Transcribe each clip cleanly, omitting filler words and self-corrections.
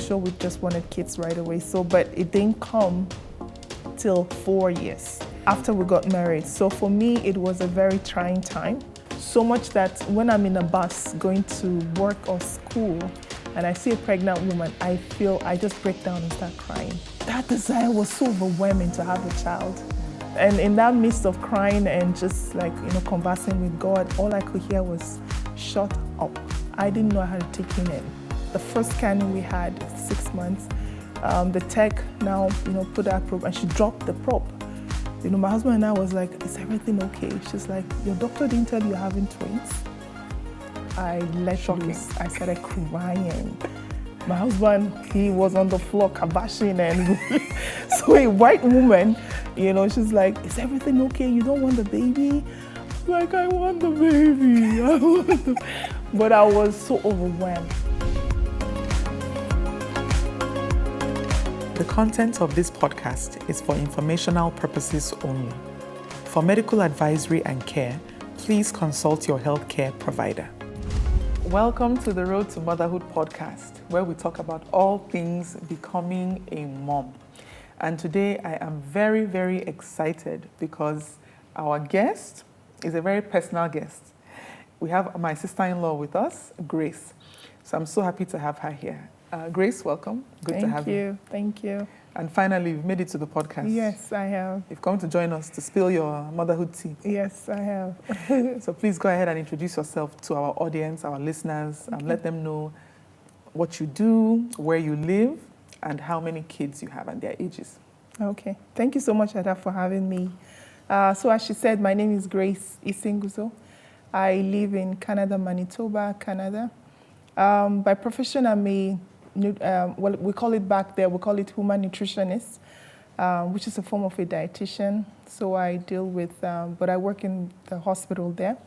sure we just wanted kids right away. So, but it didn't come till 4 years after we got married. So for me, it was a very trying time. So much that when I'm in a bus going to work or school and I see a pregnant woman, I just break down and start crying. That desire was so overwhelming to have a child. And in that midst of crying and just like, conversing with God, all I could hear was, shut up. I didn't know how to take him in. The first scanning we had, 6 months, the tech now, put that probe and she dropped the probe. My husband and I was like, is everything okay? She's like, your doctor didn't tell you you're having twins? I let loose. I started crying. My husband, he was on the floor kabashing, and so a white woman, she's like, is everything okay? You don't want the baby? I'm like, I want the baby. But I was so overwhelmed. The content of this podcast is for informational purposes only. For medical advisory and care, please consult your healthcare provider. Welcome to the Road to Motherhood podcast, where we talk about all things becoming a mom. And today I am very, very excited because our guest is a very personal guest. We have my sister-in-law with us, Grace. So I'm so happy to have her here. Grace, welcome. Good to have you. Thank you. And finally, you've made it to the podcast. Yes, I have. You've come to join us to spill your motherhood tea. Yes, I have. So please go ahead and introduce yourself to our audience, our listeners, and let them know what you do, where you live, and how many kids you have and their ages. Okay. Thank you so much, Ada, for having me. So as she said, my name is Grace Isinguzo. I live in Canada, Manitoba, Canada. By profession, I'm a we call it back there, we call it human nutritionist, which is a form of a dietitian. So I deal with, but I work in the hospital there.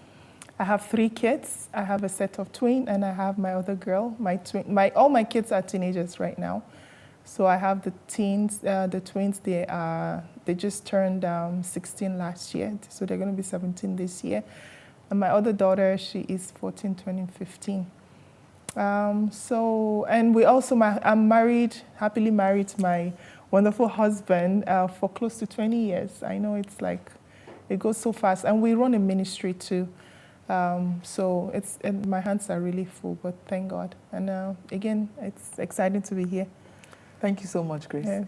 I have 3 kids. I have a set of twins, and I have my other girl. All my kids are teenagers right now. So I have the twins. They just turned 16 last year, so they're going to be 17 this year. And my other daughter, she is 14, turning 15. And I'm married, happily married to my wonderful husband for close to 20 years. I know it's like, it goes so fast. And we run a ministry too. My hands are really full, but thank God. And again, it's exciting to be here. Thank you so much, Grace. Yes.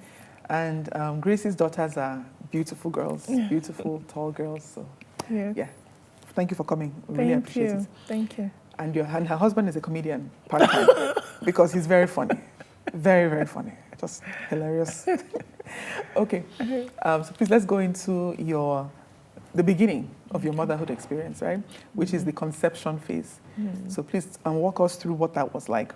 And Grace's daughters are beautiful girls, beautiful, tall girls. So Yes. yeah, thank you for coming. We really appreciate it. Thank you. And her husband is a comedian, part-time, because he's very funny. Very, very funny. Just hilarious. Okay. So please, let's go into the beginning of your motherhood experience, right? Which is the conception phase. So please walk us through what that was like.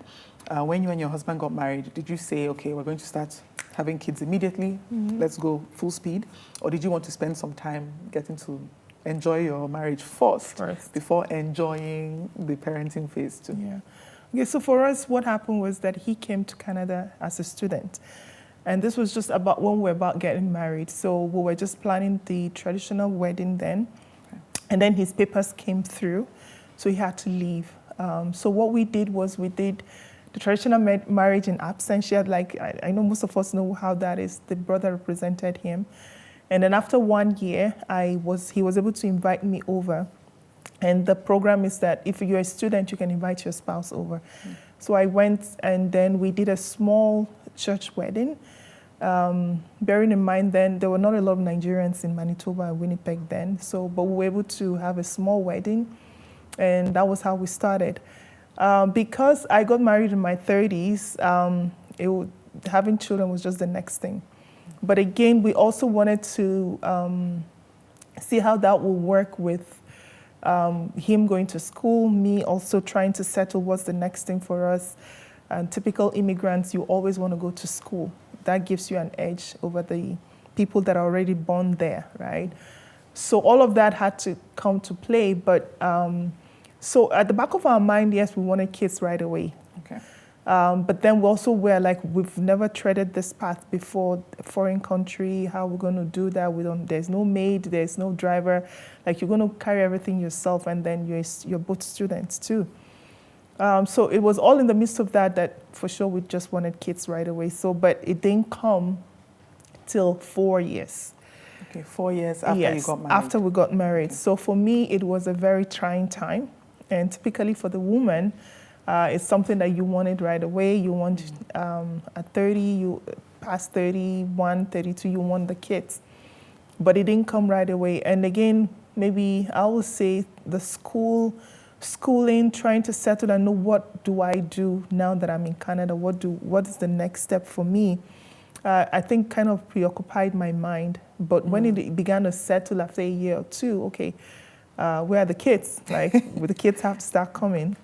When you and your husband got married, did you say, okay, we're going to start having kids immediately? Let's go full speed. Or did you want to spend some time getting to enjoy your marriage first before enjoying the parenting phase too? Yeah. Okay, so for us, what happened was that he came to Canada as a student. And this was just about when we were about getting married. So we were just planning the traditional wedding then. Okay. And then his papers came through, so he had to leave. So what we did was we did the traditional marriage in absentia. Like, I know most of us know how that is. The brother represented him. And then after 1 year, he was able to invite me over. And the program is that if you're a student, you can invite your spouse over. So I went, and then we did a small church wedding. Bearing in mind then, there were not a lot of Nigerians in Manitoba and Winnipeg then. But we were able to have a small wedding, and that was how we started. Because I got married in my 30s, having children was just the next thing. But again, we also wanted to see how that will work with him going to school, me also trying to settle what's the next thing for us. And typical immigrants, you always want to go to school. That gives you an edge over the people that are already born there, right? So all of that had to come to play. But so at the back of our mind, yes, we wanted kids right away. Okay. But then we also were like, we've never treaded this path before, a foreign country, how we're going to do that. There's no maid, there's no driver. Like, you're going to carry everything yourself, and then you're both students too. So it was all in the midst of that for sure we just wanted kids right away. So, but it didn't come till 4 years. Okay, 4 years after you got married. After we got married. Okay. So for me, it was a very trying time. And typically for the woman, it's something that you wanted right away. You want at 30, you past 31, 32, you want the kids. But it didn't come right away. And again, maybe I will say the schooling, trying to settle and know what do I do now that I'm in Canada? What is the next step for me? I think kind of preoccupied my mind. But when it began to settle after a year or two, okay, where are the kids? Like, will the kids have to start coming?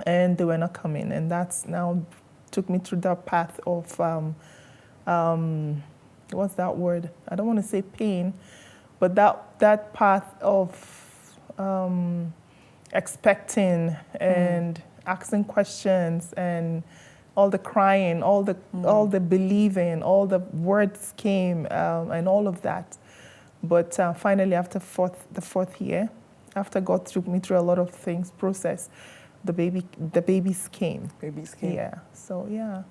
And they were not coming. And that's now took me through that path of, what's that word? I don't want to say pain, but that path of expecting and asking questions and all the crying, all the believing, all the words came and all of that. But finally, after the fourth year, after God took me through a lot of things, process, the babies came. Babies came. Yeah. So yeah.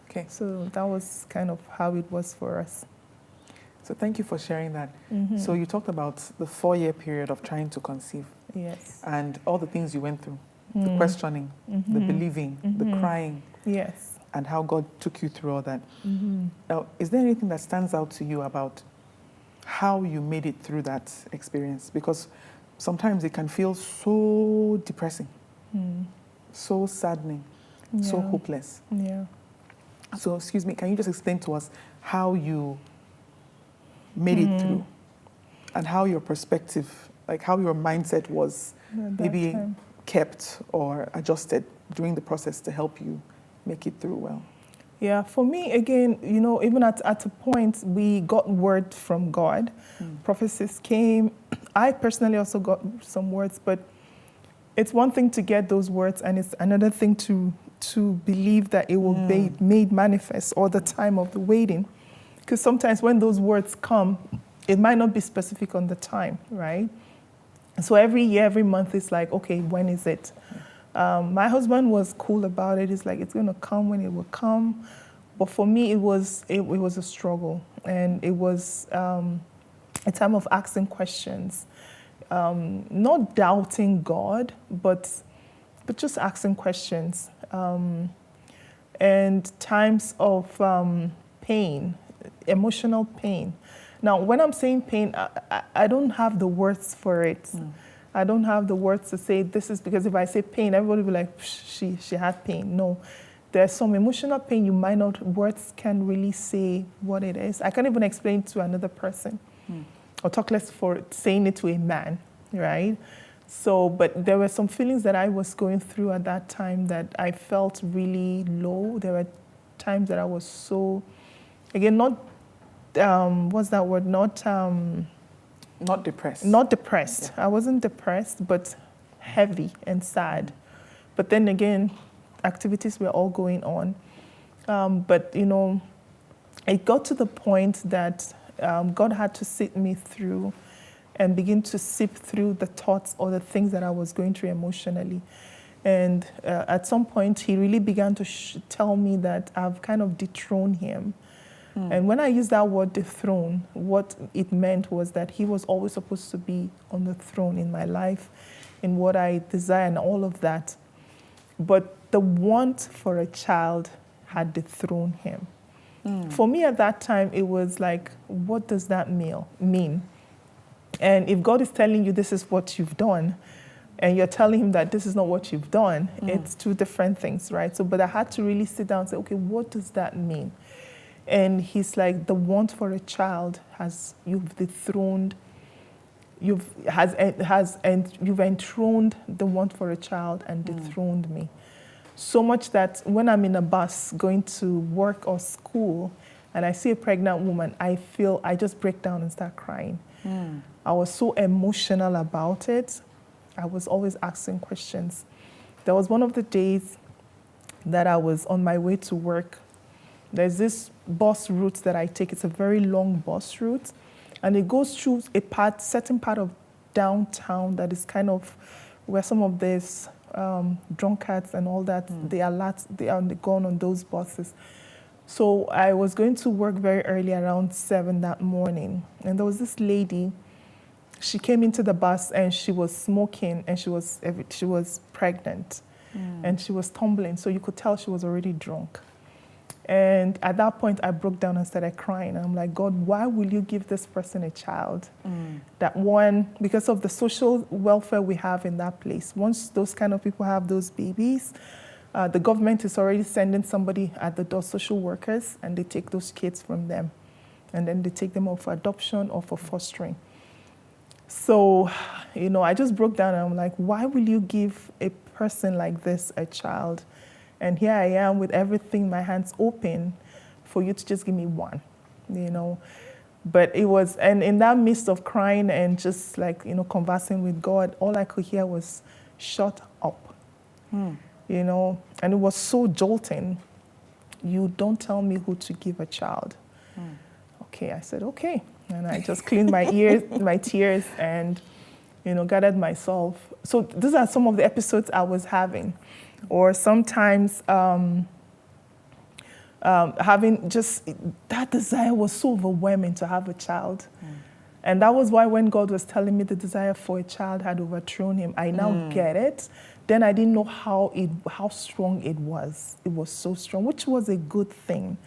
Okay. So that was kind of how it was for us. So thank you for sharing that. So you talked about the 4-year period of trying to conceive. Yes. And all the things you went through, the questioning, the believing, the crying. Yes. And how God took you through all that. Now, is there anything that stands out to you about how you made it through that experience? Because sometimes it can feel so depressing, so saddening, so hopeless. Yeah. So, excuse me, can you just explain to us how you made it through and how your perspective, like how your mindset was maybe kept or adjusted during the process to help you make it through well? Yeah, for me, again, you know, even at a point, we got word from God. Prophecies came. I personally also got some words, but it's one thing to get those words, and it's another thing to believe that it will be made manifest all the time of the waiting. Because sometimes when those words come, it might not be specific on the time, right? So every year, every month, it's like, okay, when is it? My husband was cool about it. He's like, it's going to come when it will come. But for me, it was a struggle. And it was a time of asking questions. Not doubting God, but just asking questions. And times of pain, emotional pain. Now, when I'm saying pain, I don't have the words for it. I don't have the words to say this is because if I say pain, everybody will be like, she had pain. No, there's some emotional pain you might not, words can really say what it is. I can't even explain to another person or talk less for saying it to a man, right? So, but there were some feelings that I was going through at that time that I felt really low. There were times that I was so, again, not, what's that word? Not depressed. Not depressed. Yeah. I wasn't depressed, but heavy and sad. But then again, activities were all going on. But, you know, it got to the point that God had to sit me through and begin to sift through the thoughts or the things that I was going through emotionally. And at some point, he really began to tell me that I've kind of dethroned him. And when I use that word dethrone, what it meant was that he was always supposed to be on the throne in my life, in what I desire and all of that. But the want for a child had dethroned him. For me at that time, it was like, what does that mean? And if God is telling you this is what you've done, and you're telling him that this is not what you've done, it's two different things, right? So, but I had to really sit down and say, okay, what does that mean? And he's like, the want for a child you've dethroned, you've enthroned the want for a child and dethroned me. So much that when I'm in a bus going to work or school and I see a pregnant woman, I just break down and start crying. I was so emotional about it. I was always asking questions. There was one of the days that I was on my way to work. There's this bus route that I take. It's a very long bus route. And it goes through a certain part of downtown that is kind of where some of these drunkards and all that. They are gone on those buses. So I was going to work very early, around 7 that morning. And there was this lady, she came into the bus and she was smoking and she was pregnant and she was tumbling. So you could tell she was already drunk. And at that point, I broke down and started crying. I'm like, God, why will you give this person a child? That one, because of the social welfare we have in that place, once those kind of people have those babies, the government is already sending somebody at the door, social workers, and they take those kids from them. And then they take them up for adoption or for fostering. So, I just broke down and I'm like, why will you give a person like this a child? And here I am with everything, my hands open, for you to just give me one, But it was, and in that midst of crying and just conversing with God, all I could hear was, shut up. And it was so jolting. You don't tell me who to give a child. Okay, I said, okay. And I just cleaned my ears, my tears, and, gathered myself. So these are some of the episodes I was having. Or sometimes having just, that desire was so overwhelming to have a child. And that was why when God was telling me the desire for a child had overthrown him, I now get it. Then I didn't know how strong it was. It was so strong, which was a good thing.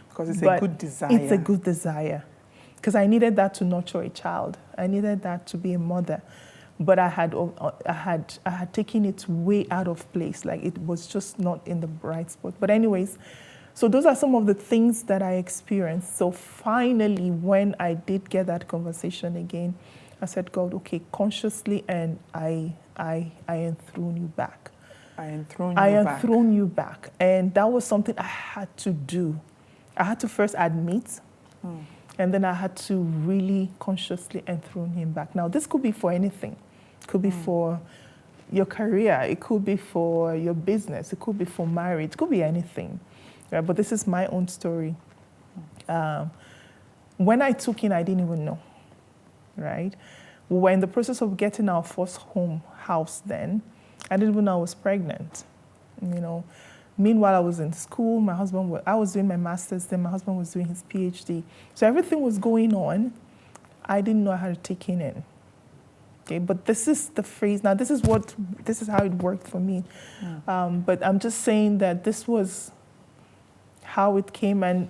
Because it's a good desire. It's a good desire. Because I needed that to nurture a child. I needed that to be a mother. But I had taken it way out of place. Like it was just not in the right spot. But anyways, so those are some of the things that I experienced. So finally, when I did get that conversation again, I said, God, okay, consciously, and I enthrone you back. I enthrone you back. And that was something I had to do. I had to first admit, and then I had to really consciously enthrone him back. Now, this could be for anything. It could be for your career. It could be for your business. It could be for marriage. It could be anything. Right? But this is my own story. When I took in, I didn't even know. Right? We were in the process of getting our first house then. I didn't even know I was pregnant. Meanwhile, I was in school. I was doing my master's then. My husband was doing his PhD. So everything was going on. I didn't know I had to take him in. Okay, but this is the phrase. Now, this is how it worked for me. But I'm just saying that this was how it came. And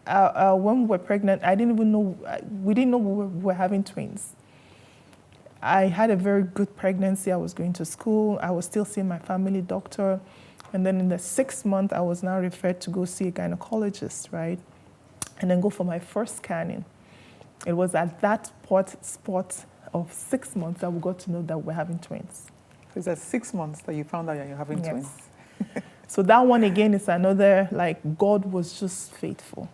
when we were pregnant, I didn't even know. We didn't know we were having twins. I had a very good pregnancy. I was going to school. I was still seeing my family doctor. And then in the 6th month, I was now referred to go see a gynecologist, right? And then go for my first scanning. It was at that spot of 6 months that we got to know that we're having twins. So it's at 6 months that you found out you're having twins. So that one again is another, God was just faithful.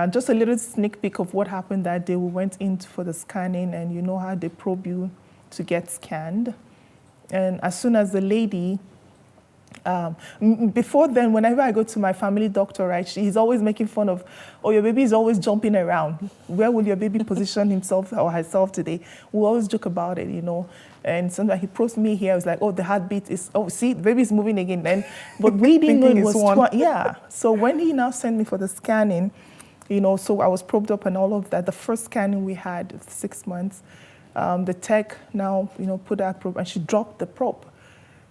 Just a little sneak peek of what happened that day. We went in for the scanning, and you know how they probe you to get scanned. And as soon as the lady, before then, whenever I go to my family doctor, right, he's always making fun of, your baby is always jumping around. Where will your baby position himself or herself today? We always joke about it, And sometimes he probes me here. I was like, the heartbeat is, see, the baby is moving again. Then, but we didn't know it was one. Yeah. So when he now sent me for the scanning, so I was probed up and all of that. The first scanning we had, 6 months, the tech now, put that probe, and she dropped the probe.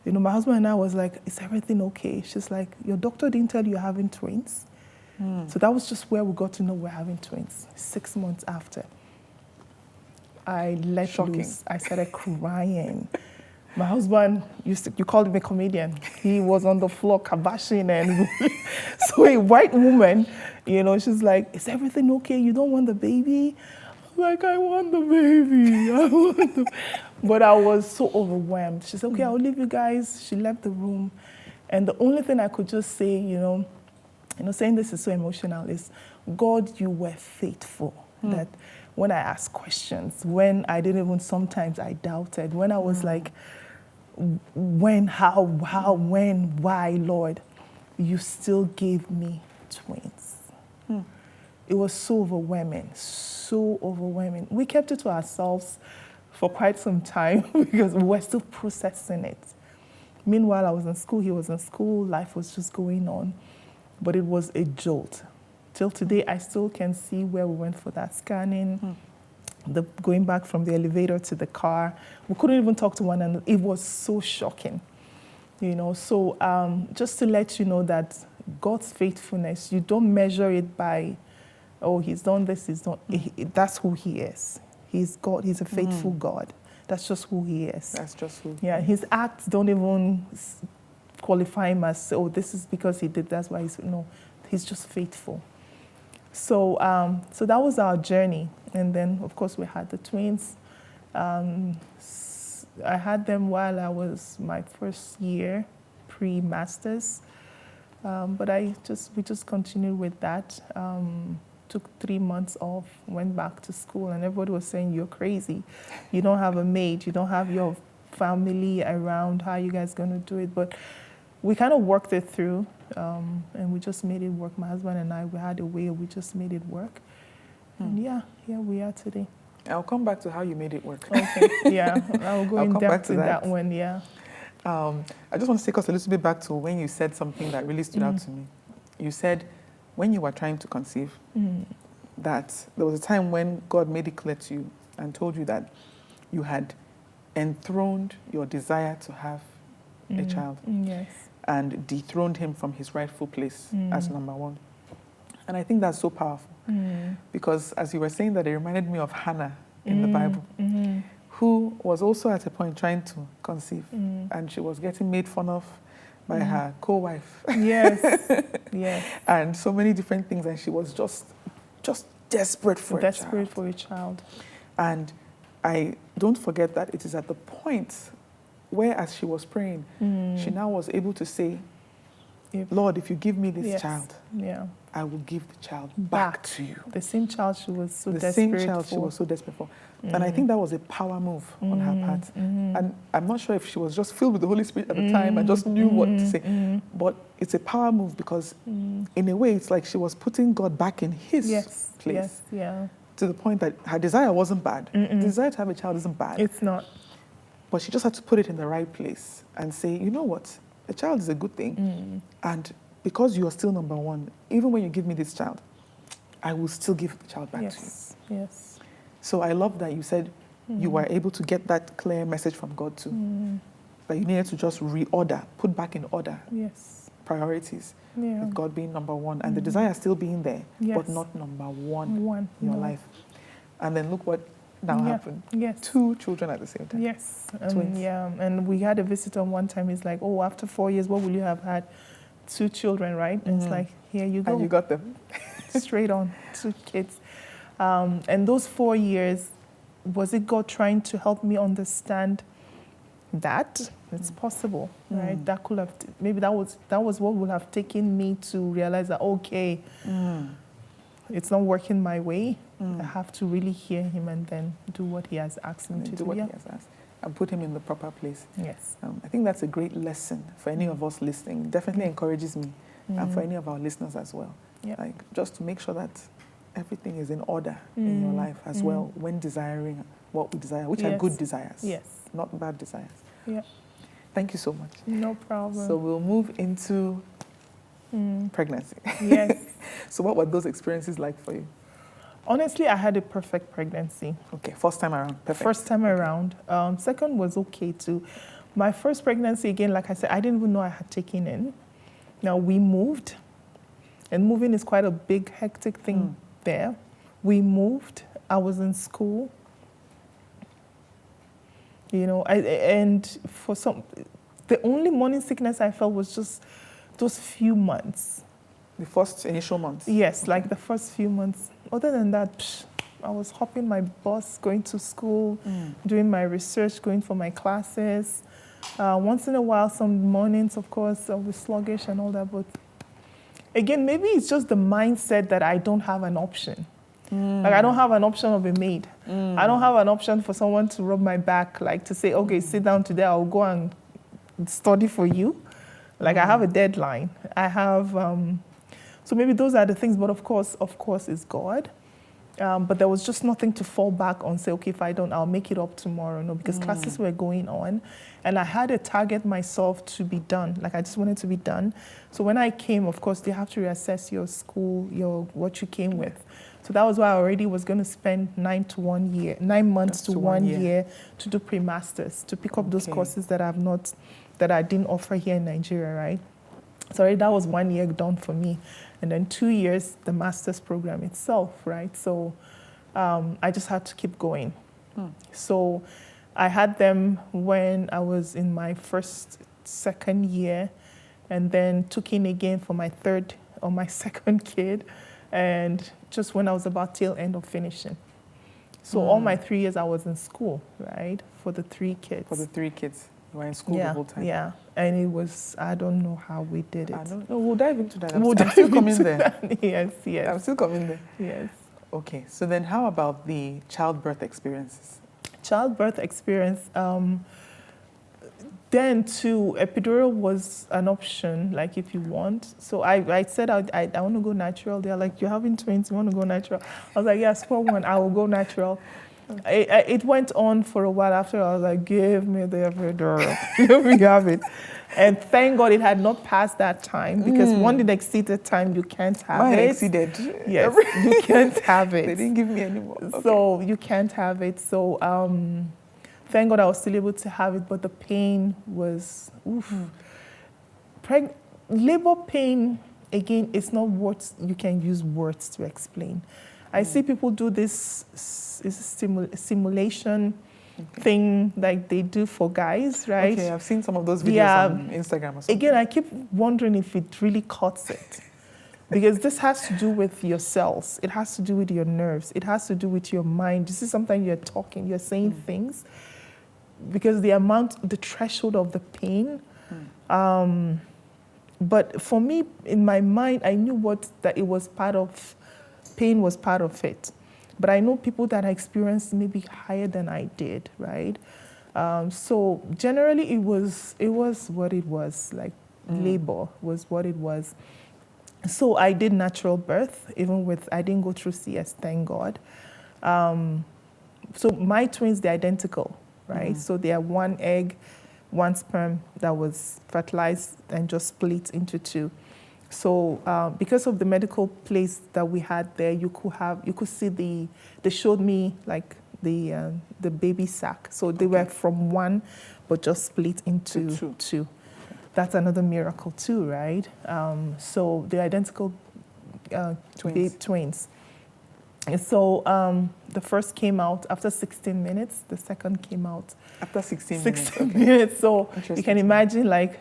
My husband and I was like, is everything okay? She's like, your doctor didn't tell you you're having twins? So that was just where we got to know we're having twins, 6 months after. I let loose. I started crying. My husband, you called him a comedian. He was on the floor kabashing. And so a white woman, she's like, is everything okay? You don't want the baby? Like, I want the baby. But I was so overwhelmed. She said, okay, I'll leave you guys. She left the room. And the only thing I could just say, saying this is so emotional, is, God, you were faithful. That when I asked questions, when I didn't even, sometimes I doubted, when I was like, when, how, when, why, Lord, you still gave me twins. It was so overwhelming, so overwhelming. We kept it to ourselves for quite some time because we were still processing it. Meanwhile, I was in school, he was in school, life was just going on. But it was a jolt. Till today, I still can see where we went for that scanning, going back from the elevator to the car. We couldn't even talk to one another. It was so shocking, you know. So just to let you know that God's faithfulness, you don't measure it by, oh, he's done this, he's done. That's who he is. He's God. He's a faithful God. That's just who he is. That's just who. Yeah, his acts don't even qualify him as, oh, this is because he did, that's why he's, no, he's just faithful. So, so that was our journey. And then, of course, we had the twins. I had them while I was my first year, pre-masters. But we just continued with that. Took 3 months off, went back to school, and everybody was saying, you're crazy. You don't have a maid, you don't have your family around, how are you guys going to do it? But we kind of worked it through, and we just made it work. My husband and I, we had a way, we just made it work. And yeah, here we are today. I'll come back to how you made it work. Okay, yeah, I'll go in depth to that one, yeah. I just want to take us a little bit back to when you said something that really stood out to me. You said, when you were trying to conceive, that there was a time when God made it clear to you and told you that you had enthroned your desire to have a child. Yes. And dethroned him from his rightful place as number one. And I think that's so powerful. Because as you were saying that, it reminded me of Hannah in the Bible, who was also at a point trying to conceive. And she was getting made fun of by her co-wife. Yes, yes. And so many different things, and she was just desperate for a child. And I don't forget that it is at the point where, as she was praying, she now was able to say, Lord, if you give me this child, I will give the child back to you. The same child she was so desperate for. The same child she was so desperate for. And I think that was a power move on her part. And I'm not sure if she was just filled with the Holy Spirit at the time and just knew what to say. But it's a power move because in a way, it's like she was putting God back in his place. Yes, yeah. To the point that her desire wasn't bad. The desire to have a child isn't bad. It's not. But she just had to put it in the right place and say, you know what? A child is a good thing. And because you are still number one, even when you give me this child, I will still give the child back to you. Yes. So I love that you said you were able to get that clear message from God too. That you needed to just reorder, put back in order priorities. With God being number one and the desire still being there, but not number one in your life. And then look what now happened. 2 children at the same time. Yes. Twins. Yeah. And we had a visitor one time. He's like, oh, after 4 years, what will you have had? 2 children, right? And it's like, here you go. And you got them. Straight on, 2 kids. And those 4 years, was it God trying to help me understand that it's possible, right? That could have, maybe that was what would have taken me to realize that, okay, it's not working my way. I have to really hear him and then do what he has asked me to do. What he has asked and put him in the proper place. Yes. I think that's a great lesson for any of us listening. Definitely encourages me and for any of our listeners as well. Like just to make sure that everything is in order in your life as well when desiring what we desire, which are good desires, not bad desires. Yeah. Thank you so much. No problem. So we'll move into pregnancy. Yes. So what were those experiences like for you? Honestly, I had a perfect pregnancy. Okay, first time around, perfect. First time around. Second was okay too. My first pregnancy, again, like I said, I didn't even know I had taken in. Now we moved, and moving is quite a big, hectic thing there. We moved. I was in school. You know, the only morning sickness I felt was just those few months. The first initial months? Yes, like the first few months. Other than that, I was hopping my bus, going to school, doing my research, going for my classes. Once in a while, some mornings, of course, I was sluggish and all that. But again, maybe it's just the mindset that I don't have an option. Like I don't have an option of a maid. I don't have an option for someone to rub my back, like to say, okay, sit down today, I'll go and study for you. Like I have a deadline. I have, so maybe those are the things, but of course it's God. But there was just nothing to fall back on, say, okay, if I don't, I'll make it up tomorrow. No, because classes were going on. And I had a target myself to be done. Like, I just wanted to be done. So when I came, of course, they have to reassess your school, what you came with. So that was why I already was going to spend 9 months to 1 year to do pre-masters, to pick up those courses that I didn't offer here in Nigeria, right? So already that was 1 year done for me. And then 2 years, the master's program itself, right? So I just had to keep going. So I had them when I was in my second year, and then took in again for my third or my second kid, and just when I was about till end of finishing. So all my 3 years I was in school, right? For the 3 kids. For the 3 kids. You were in school the whole time. Yeah, and it was, I don't know how we did it. I don't know. We'll dive into that. I'm still coming there. Yes. I'm still coming there. Yes. Okay, so then how about the childbirth experiences? Childbirth experience, then too, epidural was an option, like if you want. So I said I want to go natural. They're like, you're having twins, you want to go natural? I was like, yeah, spur one, I will go natural. It went on for a while. After I was like, give me the epidural. Let me have it. And thank God it had not passed that time, because once it exceeded time, you can't have Mine it. exceeded. Yes, you can't have it. They didn't give me any more. Okay. So you can't have it. So thank God I was still able to have it, but the pain was, labor pain, again, it's not what you can use words to explain. I see people do this simulation thing like they do for guys, right? Okay, I've seen some of those videos on Instagram or something. Again, I keep wondering if it really cuts it. Because this has to do with your cells. It has to do with your nerves. It has to do with your mind. This is something you're talking, you're saying things. Because the threshold of the pain. But for me, in my mind, I knew that it was part of, pain was part of it. But I know people that experienced maybe higher than I did, right? So generally it was what it was, like labor was what it was. So I did natural birth, I didn't go through CS, thank God. So my twins, they're identical, right? So they are 1 egg, 1 sperm that was fertilized and just split into 2. So because of the medical place that we had there, you could see they showed me like the baby sack. So they were from 1, but just split into 2. That's another miracle too, right? So they're identical twins. And so the first came out after 16 minutes. The second came out after 16 minutes. So you can imagine, like,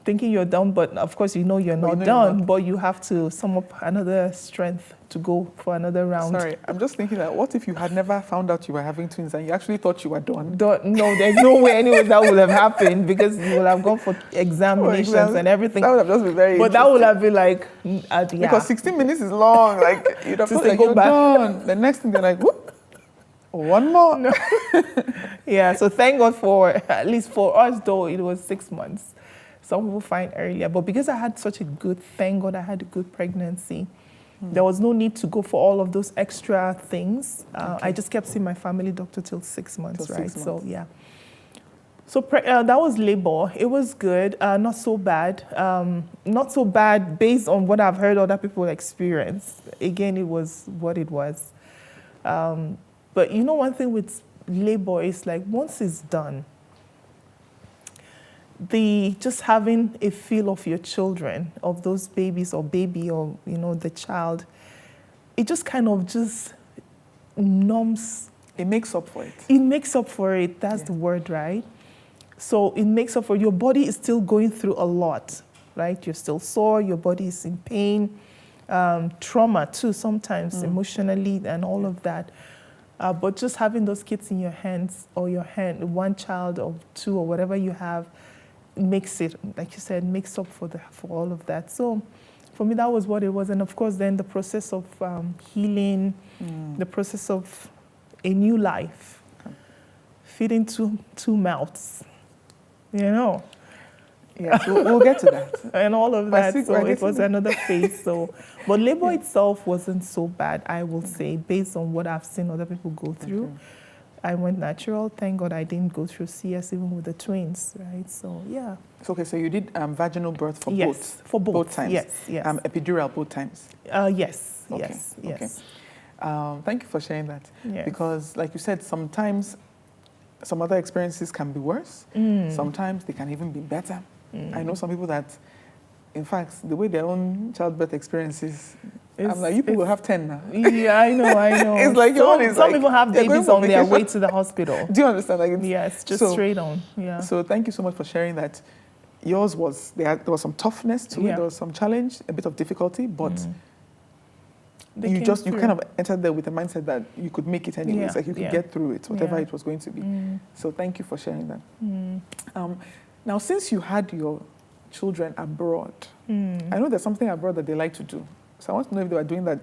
thinking you're done, but of course you know you're not done, but you have to sum up another strength to go for another round. Sorry, I'm just thinking that what if you had never found out you were having twins and you actually thought you were done? No, there's no way anyway that would have happened, because you will have gone for examinations and everything. That would have just been very But that would have been like, Because 16 minutes is long, like, you'd have thought like, you're done. The next thing they're like, whoop, 1 more. No. Yeah, so thank God at least for us though, it was 6 months. Some people find earlier, but because I had thank God I had a good pregnancy, there was no need to go for all of those extra things. I just kept seeing my family doctor till 6 months, right? 6 months. So yeah. So that was labor. It was good, not so bad. Not so bad based on what I've heard other people experience. Again, it was what it was. But you know, one thing with labor is like once it's done, just having a feel of your children, of those babies or baby or, you know, the child, it just kind of just numbs. It makes up for it. It makes up for it. That's the word, right? So it makes up for your body is still going through a lot, right? You're still sore. Your body is in pain. Trauma too, sometimes emotionally and all of that. But just having those kids in your hands or one child or 2 or whatever you have, makes it, like you said, makes up for all of that. So for me, that was what it was. And of course, then the process of healing, the process of a new life, feeding two mouths, you know. Yes, we'll get to that. And all of But that. So it was another phase. So, but labor itself wasn't so bad, I will say, based on what I've seen other people go through. Okay. I went natural. Thank God I didn't go through CS even with the twins, right? So yeah. So, okay, so you did vaginal birth for Yes, both? for both times? Yes, yes. Epidural both times? Yes, Okay, yes, yes. Okay. Thank you for sharing that. Yes. Because, like you said, sometimes some other experiences can be worse. Sometimes they can even be better. I know some people that, in fact, the way their own childbirth experiences, I'm like, you people have 10 now. Yeah, I know. It's like some people have babies on their way to the hospital. Do you understand? Like yes, just straight on. Yeah. So thank you so much for sharing that. Yours was, there was some toughness to it, there was some challenge, a bit of difficulty, but you kind of entered there with the mindset that you could make it anyways, like you could get through it, whatever it was going to be. So thank you for sharing that. Now, since you had your children abroad, I know there's something abroad that they like to do. So I want to know if they were doing that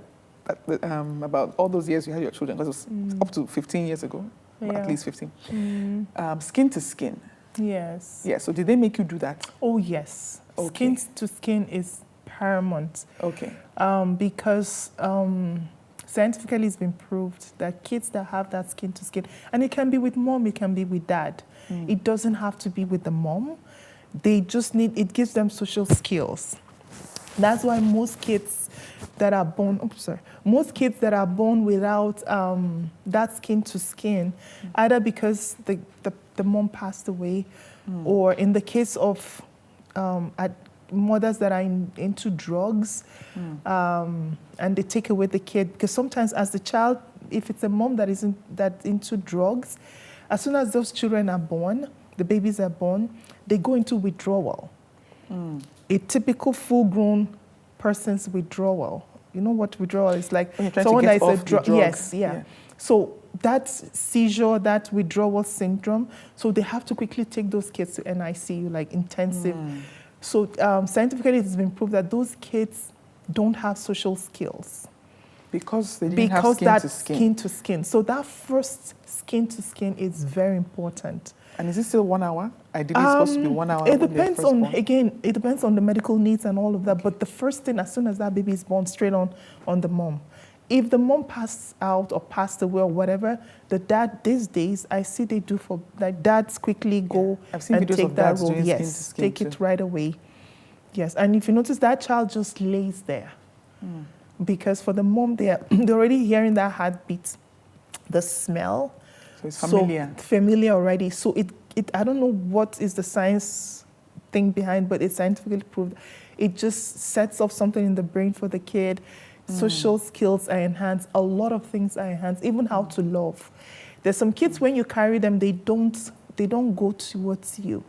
about all those years you had your children, because it was up to 15 years ago, at least 15. Skin to skin. Yes. Yeah, so did they make you do that? Oh, yes. Okay. Skin to skin is paramount. Okay. Because scientifically it's been proved that kids that have that skin to skin, and it can be with mom, it can be with dad. It doesn't have to be with the mom. They just it gives them social skills. That's why most kids that are born, without that skin to skin, either because the mom passed away, or in the case of mothers that are into drugs, and they take away the kid, because sometimes as the child, if it's a mom that isn't that into drugs, as soon as those children are born, the babies are born, they go into withdrawal. A typical full-grown person's withdrawal. You know what withdrawal is like? Someone that is a drug. Yes, yeah. So that seizure, that withdrawal syndrome, so they have to quickly take those kids to NICU, like intensive. So scientifically, it's been proved that those kids don't have social skills. Because they didn't have skin to skin. So that first skin to skin is very important. And is it still 1 hour? Ideally, it's supposed to be 1 hour. It depends on, again, it depends on the medical needs and all of that. But the first thing, as soon as that baby is born, straight on the mom. If the mom passed out or passed away or whatever, the dad, these days, I see they do for, like, dads quickly go and take that role. Yes, take it right away. Yes, and if you notice, that child just lays there. Because for the mom, they're already hearing that heartbeat, the smell. So it's familiar. So familiar already. So I don't know what is the science thing behind, but it's scientifically proved. It just sets off something in the brain for the kid. Social skills are enhanced. A lot of things are enhanced, even how to love. There's some kids, when you carry them, they don't go towards you.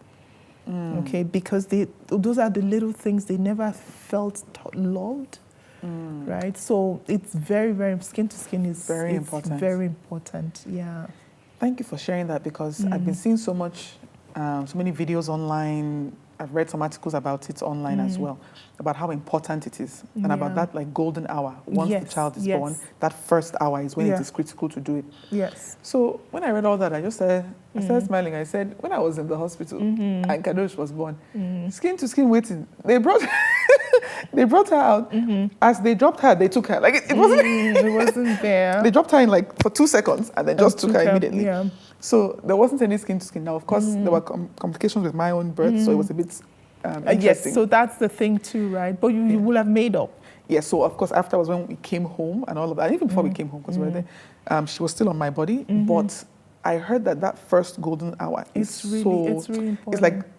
Okay, because those are the little things they never felt loved. Right, so it's very, very, skin to skin is very important. Very important, yeah. Thank you for sharing that, because I've been seeing so many videos online. I've read some articles about it online as well, about how important it is, and about that like golden hour. Once the child is born, that first hour is when it is critical to do it. Yes. So when I read all that, I just started smiling. I said, when I was in the hospital and Kadosh was born, skin to skin waiting, they brought her out. As they dropped her, they took her. Like it wasn't. It wasn't there. They dropped her in like for 2 seconds and then just took her immediately. Yeah. So there wasn't any skin to skin. Now, of course, there were complications with my own birth, so it was a bit interesting. Yes, so that's the thing too, right? But you will have made up. Yeah, so of course, afterwards when we came home and all of that, even before we came home, because we were there, she was still on my body, but I heard that first golden hour is really important.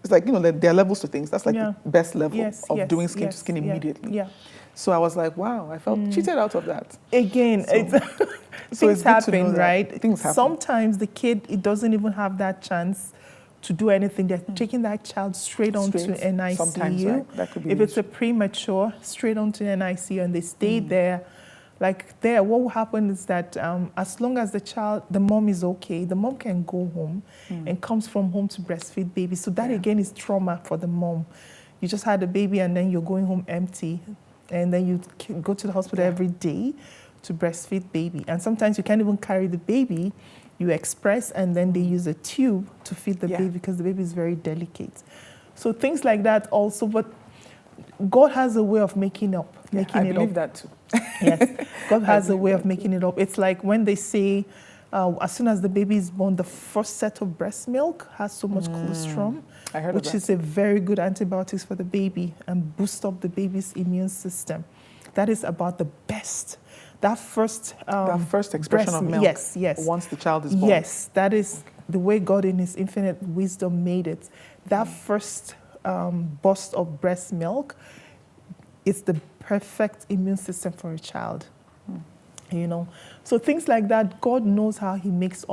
It's like there are levels to things. That's like the best level of doing skin to skin immediately. Yeah. So I was like, wow, I felt cheated out of that. Again, things happen, right? Things happen. Sometimes the kid, it doesn't even have that chance to do anything. They're taking that child straight onto NICU. Sometimes, right? That could be if it's a premature, straight onto NICU, and they stay there. Like there, what will happen is that as long as the mom is okay, the mom can go home and comes from home to breastfeed baby. So that again is trauma for the mom. You just had a baby and then you're going home empty. And then you go to the hospital every day to breastfeed baby. And sometimes you can't even carry the baby. You express, and then they use a tube to feed the baby because the baby is very delicate. So things like that also, but God has a way of making up. I believe that too. Yes, God has a way of making it up. It's like when they say, as soon as the baby is born, the first set of breast milk has so much colostrum, which is a very good antibiotics for the baby and boost up the baby's immune system. That is about the best. That first expression of milk. Yes. Once the child is born. Yes, that is the way God in His infinite wisdom made it. That first burst of breast milk is the perfect immune system for a child. You know, so things like that, God knows how He makes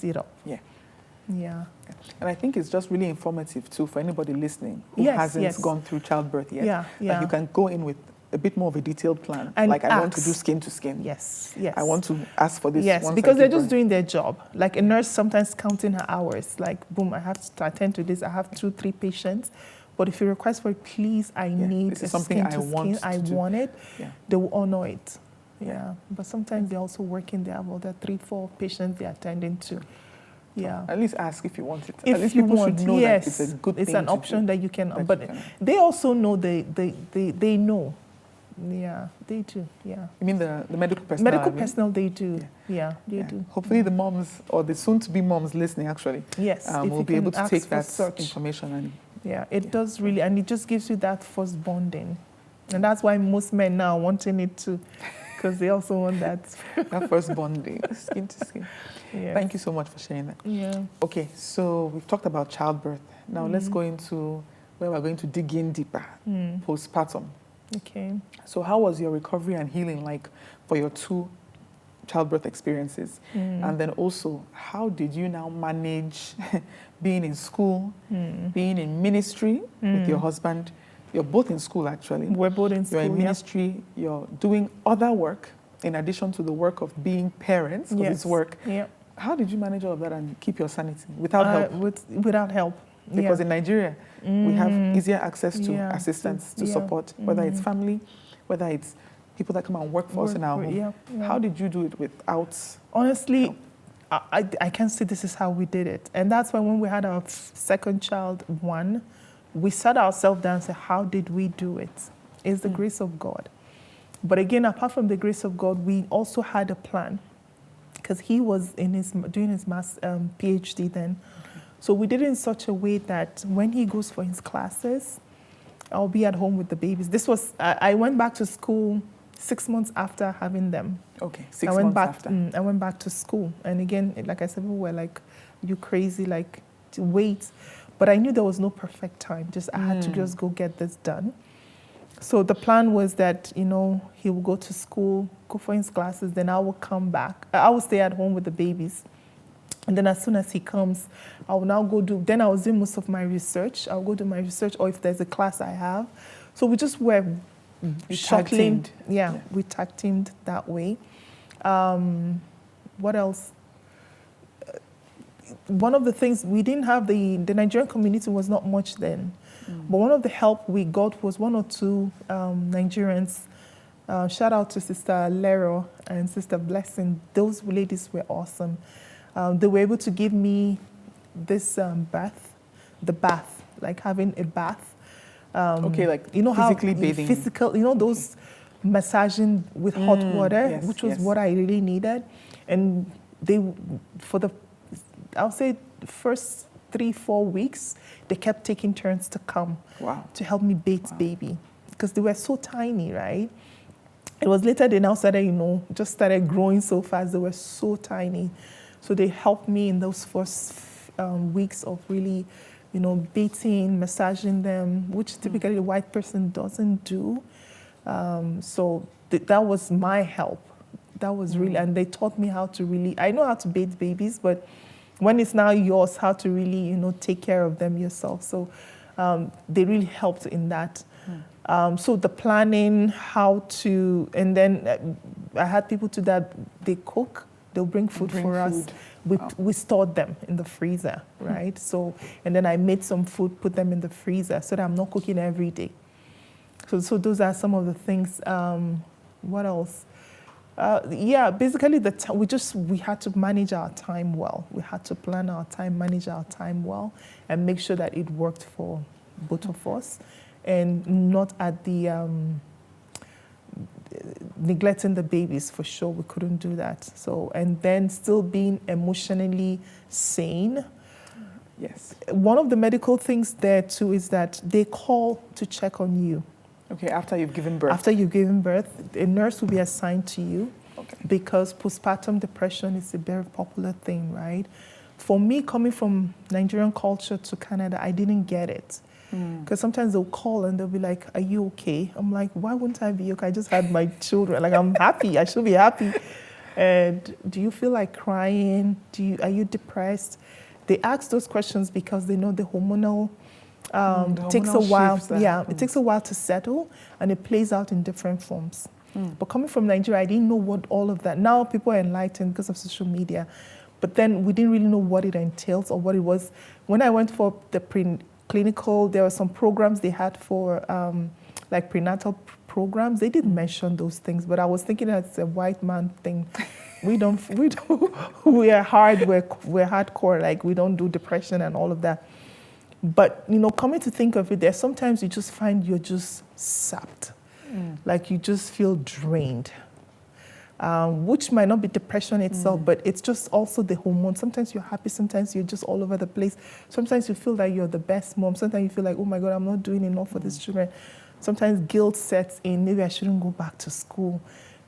it up. Yeah. And I think it's just really informative too for anybody listening who hasn't gone through childbirth yet. That you can go in with a bit more of a detailed plan. And like, I want to do skin to skin. Yes. I want to ask for this. Yes, because they're just doing their job. Like a nurse sometimes counting her hours. Like, boom, I have to attend to this. I have 2-3 patients. But if you request for it, please, I need a skin to skin. I want it. They will honor it. Yeah. But sometimes they're also working. They have other 3-4 patients they're attending to. Yeah. At least ask if you want it. If At least you people want, should know that it's a good thing. It's an option that you can. But they also know they know. Yeah, they do. Yeah. You mean the medical personnel? Medical personnel, they do. Yeah, they do. Hopefully, the moms or the soon-to-be moms listening actually, will be able to take that information and. Yeah, it does really, and it just gives you that first bonding, and that's why most men now are wanting it too, because they also want that. That first bonding, skin to skin. Yes. Thank you so much for sharing that. Yeah. Okay, so we've talked about childbirth. Now let's go into where we're going to dig in deeper. Postpartum. Okay. So how was your recovery and healing like for your 2 childbirth experiences? And then also, how did you now manage being in school, being in ministry with your husband? You're both in school, actually. We're both in school. You're in ministry. You're doing other work in addition to the work of being parents, because it's work. Yeah. How did you manage all of that and keep your sanity without help? Without help. Because in Nigeria, we have easier access to assistance, to support, whether it's family, whether it's people that come and work for us in our home. How did you do it without? Honestly, I can't say this is how we did it. And that's why when we had our second child, we sat ourselves down and said, how did we do it? It's the grace of God. But again, apart from the grace of God, we also had a plan, because he was doing his PhD then. So we did it in such a way that when he goes for his classes, I'll be at home with the babies. I went back to school 6 months after having them. Okay, 6 months after. I went back to school. And again, like I said, people were like, you crazy, like, to wait. But I knew there was no perfect time. I had to just go get this done. So the plan was that, he will go to school, go for his classes, then I will come back. I will stay at home with the babies. And then as soon as he comes, I will now then I was doing most of my research. I'll go do my research, or if there's a class I have. So we just were shuttling. We tag teamed that way. What else? One of the things, we didn't have the Nigerian community was not much then. But one of the help we got was 1 or 2 Nigerians. Shout out to Sister Lero and Sister Blessing. Those ladies were awesome. They were able to give me this bath, like having a bath. Like physically bathing. Those massaging with hot water, which was what I really needed. And I'll say the first 3-4 weeks, they kept taking turns to come to help me bathe baby, because they were so tiny, right? It was later they now started, just started growing so fast. They were so tiny. So they helped me in those first weeks of really, bathing, massaging them, which typically the white person doesn't do. So that was my help. That was really, and they taught me how to really, I know how to bathe babies, but when it's now yours, how to really, take care of them yourself. So they really helped in that. So the planning, and then I had people that they cook. They'll bring food for us. We stored them in the freezer, right? So, and then I made some food, put them in the freezer so that I'm not cooking every day. So those are some of the things. What else? Basically we had to manage our time well. We had to plan our time, manage our time well, and make sure that it worked for both of us, and not at the neglecting the babies. For sure, we couldn't do that. So, and then still being emotionally sane. Yes. One of the medical things there too is that they call to check on you. Okay, after you've given birth. After you've given birth, a nurse will be assigned to you. Okay. Because postpartum depression is a very popular thing, right? For me, coming from Nigerian culture to Canada, I didn't get it. Because sometimes they'll call and they'll be like, are you okay? I'm like, why wouldn't I be okay? I just had my children. Like, I'm happy. I should be happy. And do you feel like crying? Are you depressed? They ask those questions because they know the hormonal takes a while. It takes a while to settle, and it plays out in different forms. But coming from Nigeria, I didn't know what all of that. Now people are enlightened because of social media, but then we didn't really know what it entails or what it was. When I went for the clinical, there were some programs they had for like prenatal programs. They didn't mention those things, but I was thinking that's a white man thing. We are hardcore, like we don't do depression and all of that. But, coming to think of it, there's sometimes you just find you're just sapped. Like you just feel drained, which might not be depression itself, but it's just also the hormones. Sometimes you're happy, sometimes you're just all over the place. Sometimes you feel like you're the best mom. Sometimes you feel like, oh my God, I'm not doing enough for these children. Sometimes guilt sets in. Maybe I shouldn't go back to school.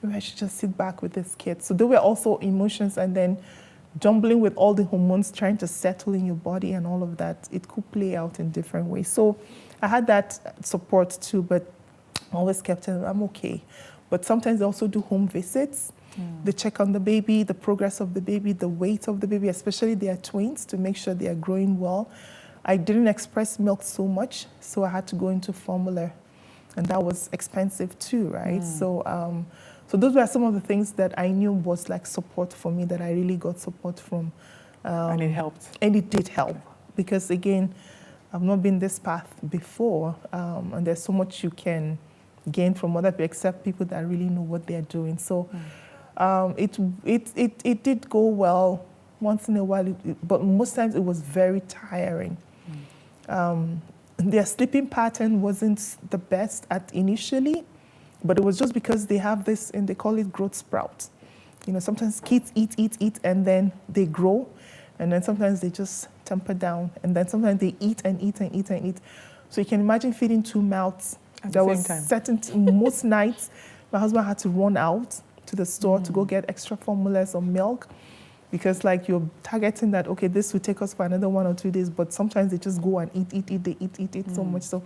Maybe I should just sit back with this kid. So there were also emotions, and then jumbling with all the hormones, trying to settle in your body and all of that. It could play out in different ways. So I had that support too, but I always kept telling them, I'm okay. But sometimes they also do home visits. They check on the baby, the progress of the baby, the weight of the baby, especially they are twins, to make sure they are growing well. I didn't express milk so much, so I had to go into formula. And that was expensive too, right? So those were some of the things that I knew was like support for me, that I really got support from. And it helped. And it did help. Because again, I've not been this path before, and there's so much you can gain from other people, except people that really know what they're doing. So it did go well once in a while, but most times it was very tiring. Their sleeping pattern wasn't the best initially, but it was just because they have this, and they call it growth sprouts. Sometimes kids eat, and then they grow, and then sometimes they just temper down, and then sometimes they eat. So you can imagine feeding two mouths. At the same time. Most nights, my husband had to run out to the store to go get extra formulas or milk, because like you're targeting that, okay, this will take us for another 1 or 2 days, but sometimes they just go and eat so much. So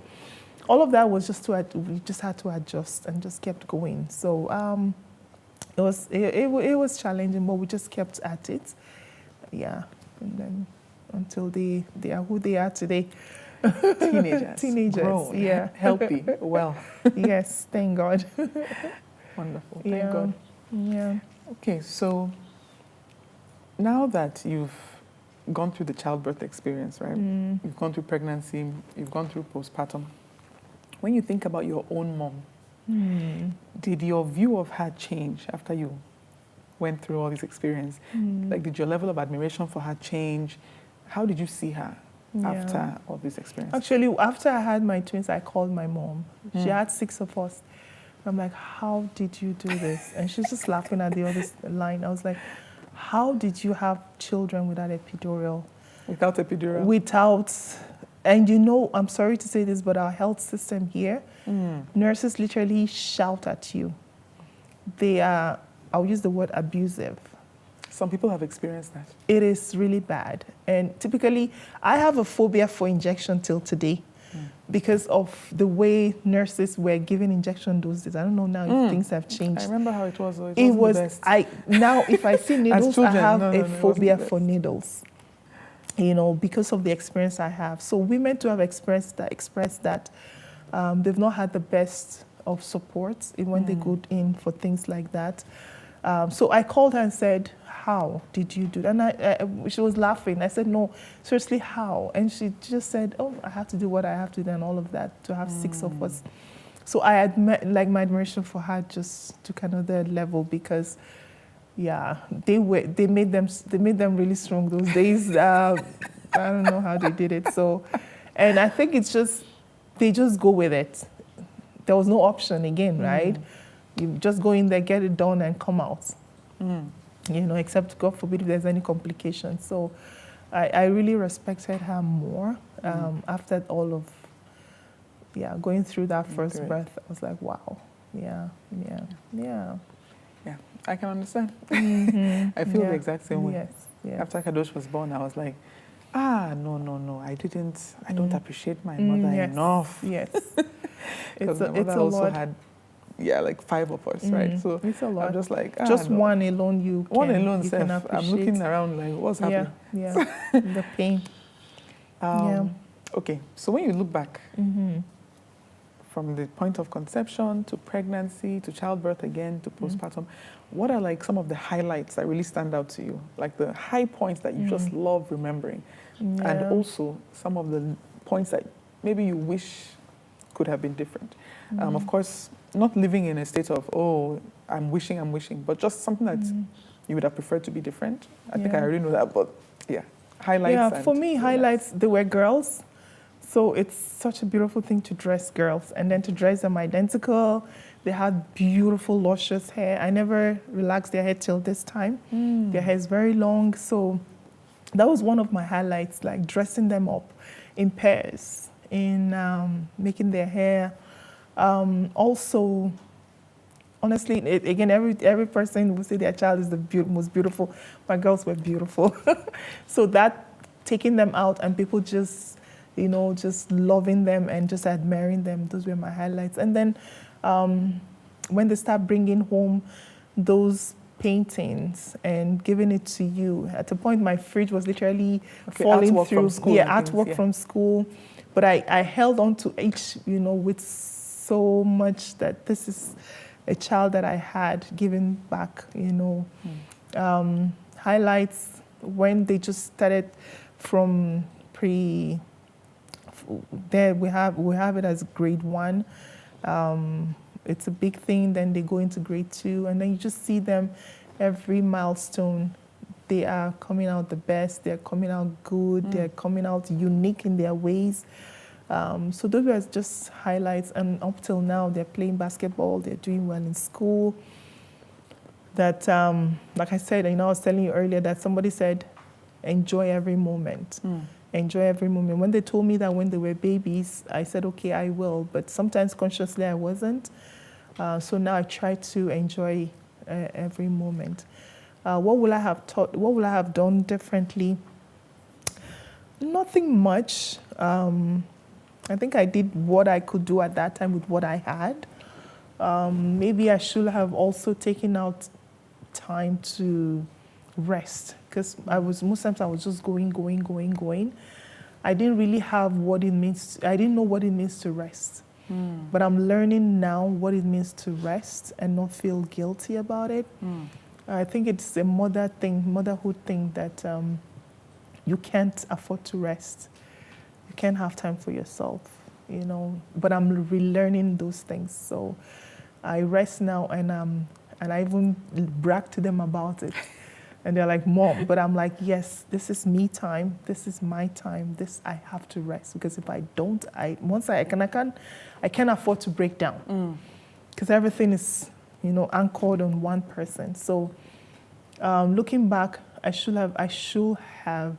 all of that was just we just had to adjust and just kept going. So it was challenging, but we just kept at it. Yeah, and then until they are who they are today. Teenagers, grown, yeah, healthy, well. Yes, thank God. Wonderful, thank God. Yeah. Okay, so now that you've gone through the childbirth experience, right? You've gone through pregnancy, you've gone through postpartum. When you think about your own mom, did your view of her change after you went through all this experience? Like, did your level of admiration for her change? How did you see her after all this experience? Actually, after I had my twins, I called my mom. She had 6 of us. I'm like, how did you do this? And she's just laughing at the other line. I was like, how did you have children without epidural? Without epidural? Without, and I'm sorry to say this, but our health system here, nurses literally shout at you. They are, I'll use the word abusive. Some people have experienced that. It is really bad. And typically, I have a phobia for injection till today because of the way nurses were giving injection those days. I don't know now if things have changed. I remember how it was. It was, the best. Now if I see needles, children, I have no, a phobia for for needles, because of the experience I have. So women to have expressed that they've not had the best of support when they go in for things like that. So I called her and said, how did you do that? And she was laughing. I said, no, seriously, how? And she just said, oh, I have to do what I have to do and all of that to have 6 of us. So I admit, like, my admiration for her just took another level because, yeah, they made them really strong those days. I don't know how they did it. So, and I think it's just they just go with it. There was no option again, right? You just go in there, get it done, and come out. You know, except, God forbid, if there's any complications. So I really respected her more after all of, going through that first birth. I was like, wow, yeah. I can understand. I feel the exact same way. Yes. After Kadosh was born, I was like, no, I don't appreciate my mother enough. Yes. Because my mother also had, like 5 of us, right? So it's a lot. I'm just like, one alone, you can appreciate. I'm looking around like, what's happening? The pain. Okay, so when you look back, from the point of conception to pregnancy to childbirth again to postpartum, what are like some of the highlights that really stand out to you? Like the high points that you just love remembering, and also some of the points that maybe you wish could have been different. Of course, not living in a state of, I'm wishing, but just something that you would have preferred to be different. I think I already know that, but highlights. Yeah, for me, highlights, they were girls. So it's such a beautiful thing to dress girls, and then to dress them identical. They had beautiful, luscious hair. I never relaxed their hair till this time. Their hair is very long, so that was one of my highlights, like dressing them up in pairs, in making their hair. Also, honestly, again, every person will say their child is the most beautiful. My girls were beautiful. So that, taking them out and people just, just loving them and just admiring them, those were my highlights. And then when they start bringing home those paintings and giving it to you, at a point my fridge was literally falling artwork through. From school, artwork from school. But I held on to each, with so much that this is a child that I had given back, Highlights when they just started from there we have it as grade 1. It's a big thing. Then they go into grade 2, and then you just see them every milestone. They are coming out the best. They're coming out good. They're coming out unique in their ways. So those were just highlights. And up till now, they're playing basketball. They're doing well in school. That, like I said, I was telling you earlier that somebody said, enjoy every moment. Enjoy every moment. When they told me that when they were babies, I said, okay, I will. But sometimes consciously I wasn't. So now I try to enjoy every moment. What will I have done differently? Nothing much. I think I did what I could do at that time with what I had. Maybe I should have also taken out time to rest, because most times I was just going. I didn't really have what it means. I didn't know what it means to rest. But I'm learning now what it means to rest and not feel guilty about it. I think it's a motherhood thing that you can't afford to rest. You can't have time for yourself, But I'm relearning those things. So I rest now, and I even brag to them about it. And they're like, Mom, but I'm like, yes, this is me time. This is my time. I have to rest, because if I don't, I can't afford to break down, because everything is, anchored on one person. So looking back, I should have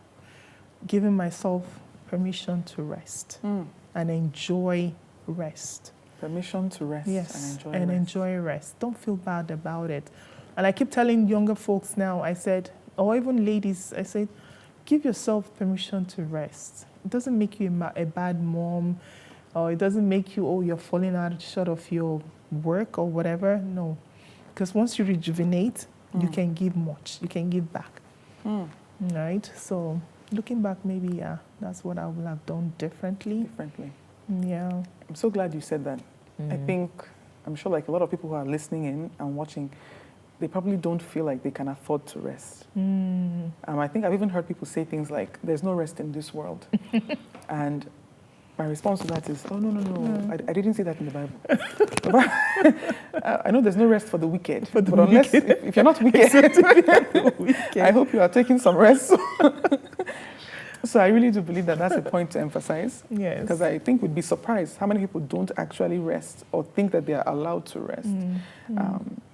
given myself permission to rest and enjoy rest. Permission to rest, yes, and enjoy rest. Don't feel bad about it. And I keep telling younger folks now, I said, or even ladies, I said, give yourself permission to rest. It doesn't make you a bad mom, or it doesn't make you, you're falling short of your work or whatever. No. Because once you rejuvenate, you can give much. You can give back. Right? So looking back, maybe, that's what I would have done differently. Yeah. I'm so glad you said that. I'm sure like a lot of people who are listening in and watching, they probably don't feel like they can afford to rest. I think I've even heard people say things like, there's no rest in this world. And my response to that is, no. I didn't see that in the Bible. I know there's no rest for the wicked. Unless, if you're not wicked, I hope you are taking some rest. So I really do believe that that's a point to emphasize. Yes. Because I think we'd be surprised how many people don't actually rest or think that they are allowed to rest.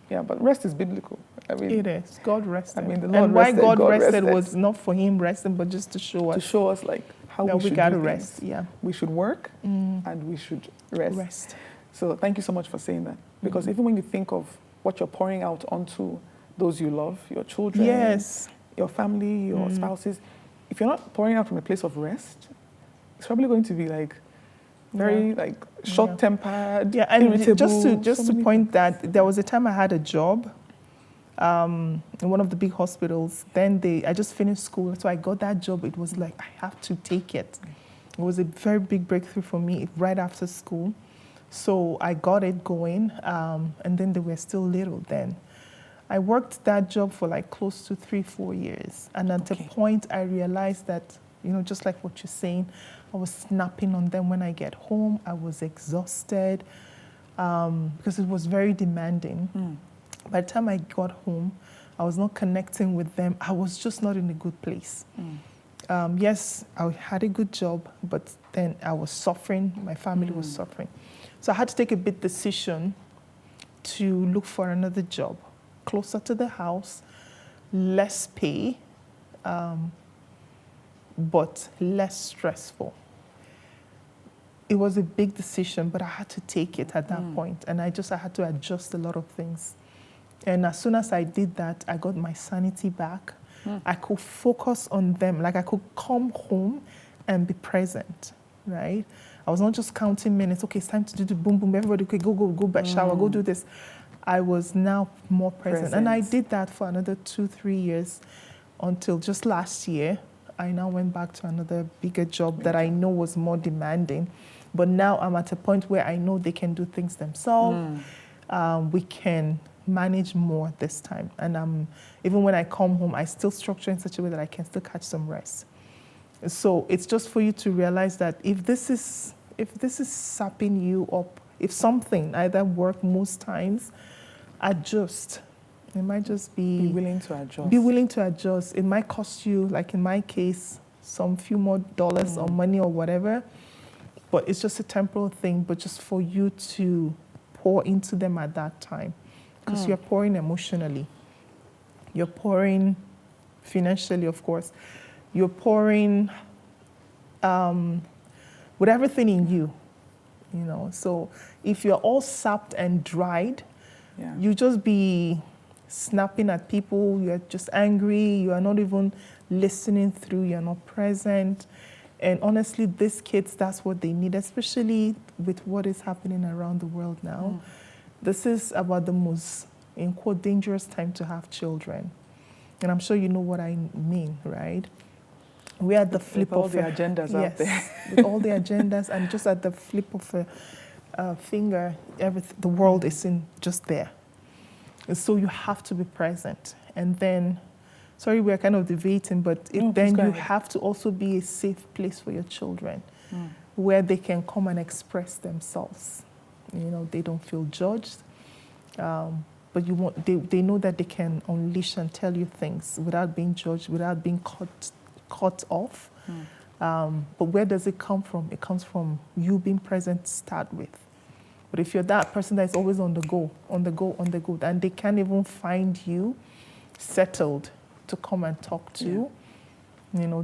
Yeah, but rest is biblical. I mean, it is. God rested. I mean, the Lord and why rested, God rested rested was not for him resting, but just to show us. To show us like how that we should gotta do rest. things. Yeah. We should work and we should rest. Rest. So thank you so much for saying that. Because even when you think of what you're pouring out onto those you love, your children, Yes. your family, your spouses, if you're not pouring out from a place of rest, it's probably going to be like very like short-tempered, Yeah, and irritable. just to point that there was a time I had a job in one of the big hospitals. Then I just finished school, so I got that job. It was like I have to take it. It was a very big breakthrough for me right after school. So I got it going, and then they were still little then. I worked that job for like close to 3-4 years. And at a point, I realized that, just like what you're saying, I was snapping on them when I get home. I was exhausted because it was very demanding. By the time I got home, I was not connecting with them. I was just not in a good place. Yes, I had a good job, but then I was suffering. My family was suffering. So I had to take a big decision to look for another job, closer to the house, less pay, but less stressful. It was a big decision, but I had to take it at that point. And I had to adjust a lot of things. And as soon as I did that, I got my sanity back. I could focus on them. Like I could come home and be present, right? I was not just counting minutes. Okay, it's time to do the boom, boom. Everybody, okay, go back, shower, go do this. I was now more present. And I did that for another 2-3 years until just last year. I now went back to another bigger job that I know was more demanding. But now I'm at a point where I know they can do things themselves. We can manage more this time. And even when I come home, I still structure in such a way that I can still catch some rest. So it's just for you to realize that if this is sapping you up, if something either work most times, adjust. It might just be willing to adjust. Be willing to adjust. It might cost you, like in my case, some few more dollars or money or whatever, but it's just a temporal thing. But just for you to pour into them at that time, because you're pouring emotionally, you're pouring financially, of course. You're pouring with everything in you, So if you're all sapped and dried, you just be snapping at people. You're just angry. You are not even listening through. You're not present. And honestly, these kids, that's what they need, especially with what is happening around the world now. This is about the most, in quote, dangerous time to have children. And I'm sure you know what I mean, right? We're at the flip with all the agendas out there. With all the agendas, and just at the flip of a finger, the world is just there. And so you have to be present. And then, sorry, we're kind of debating, but then you have to also be a safe place for your children, where they can come and express themselves. They don't feel judged. But they know that they can unleash and tell you things without being judged, without being cut off. But where does it come from? It comes from you being present to start with. But if you're that person that's always on the go, and they can't even find you settled to come and talk to,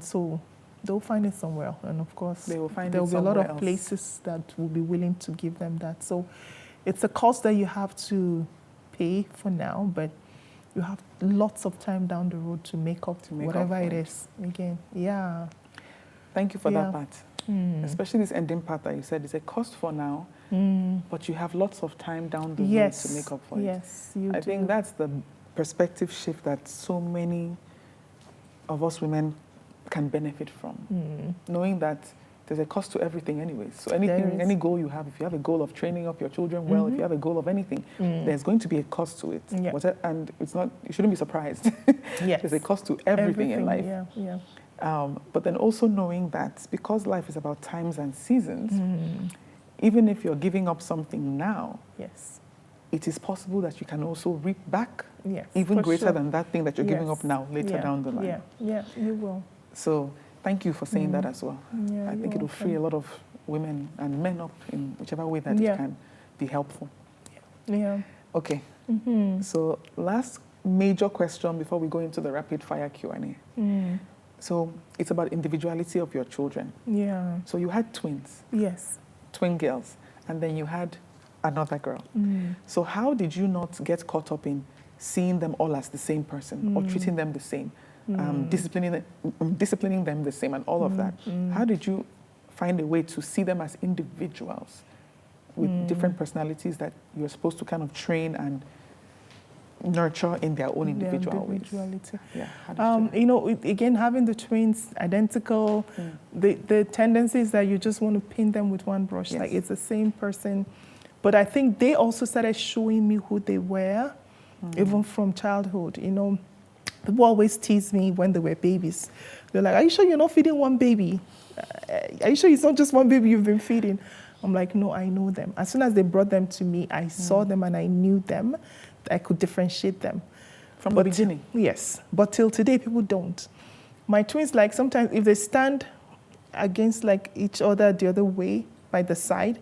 so they'll find it somewhere. And of course, there will be a lot of places that will be willing to give them that. So it's a cost that you have to pay for now, but you have lots of time down the road to make up to whatever it is. Again, Thank you for that part. Especially this ending part that you said, it's a cost for now, but you have lots of time down the road to make up for it. Yes, you do. I think that's the perspective shift that so many of us women can benefit from, knowing that there's a cost to everything anyways. So anything, any goal you have, if you have a goal of training up your children well, if you have a goal of anything, there's going to be a cost to it. And it's not, you shouldn't be surprised. There's a cost to everything in life. But then also knowing that because life is about times and seasons, even if you're giving up something now, it is possible that you can also reap back even greater than that thing that you're giving up now later down the line. You will. So Thank you for saying that as well. Yeah, I think it'll free a lot of women and men up in whichever way that it can be helpful. Yeah. Okay. So last major question before we go into the rapid fire Q&A. So it's about individuality of your children. Yeah. So you had twins. Yes. Twin girls. And then you had another girl. So how did you not get caught up in seeing them all as the same person or treating them the same, disciplining them the same and all of that? How did you find a way to see them as individuals with different personalities that you're supposed to kind of train and nurture in their own individual ways? Yeah. You know, again, having the twins identical, the tendency is that you just want to paint them with one brush, like it's the same person. But I think they also started showing me who they were, even from childhood. You know, people always tease me when they were babies. They're like, "Are you sure you're not feeding one baby? Are you sure it's not just one baby you've been feeding?" I'm like, no, I know them. As soon as they brought them to me, I saw them and I knew them. I could differentiate them. From the beginning? Yes. But till today, people don't. My twins, like sometimes if they stand against like each other the other way by the side,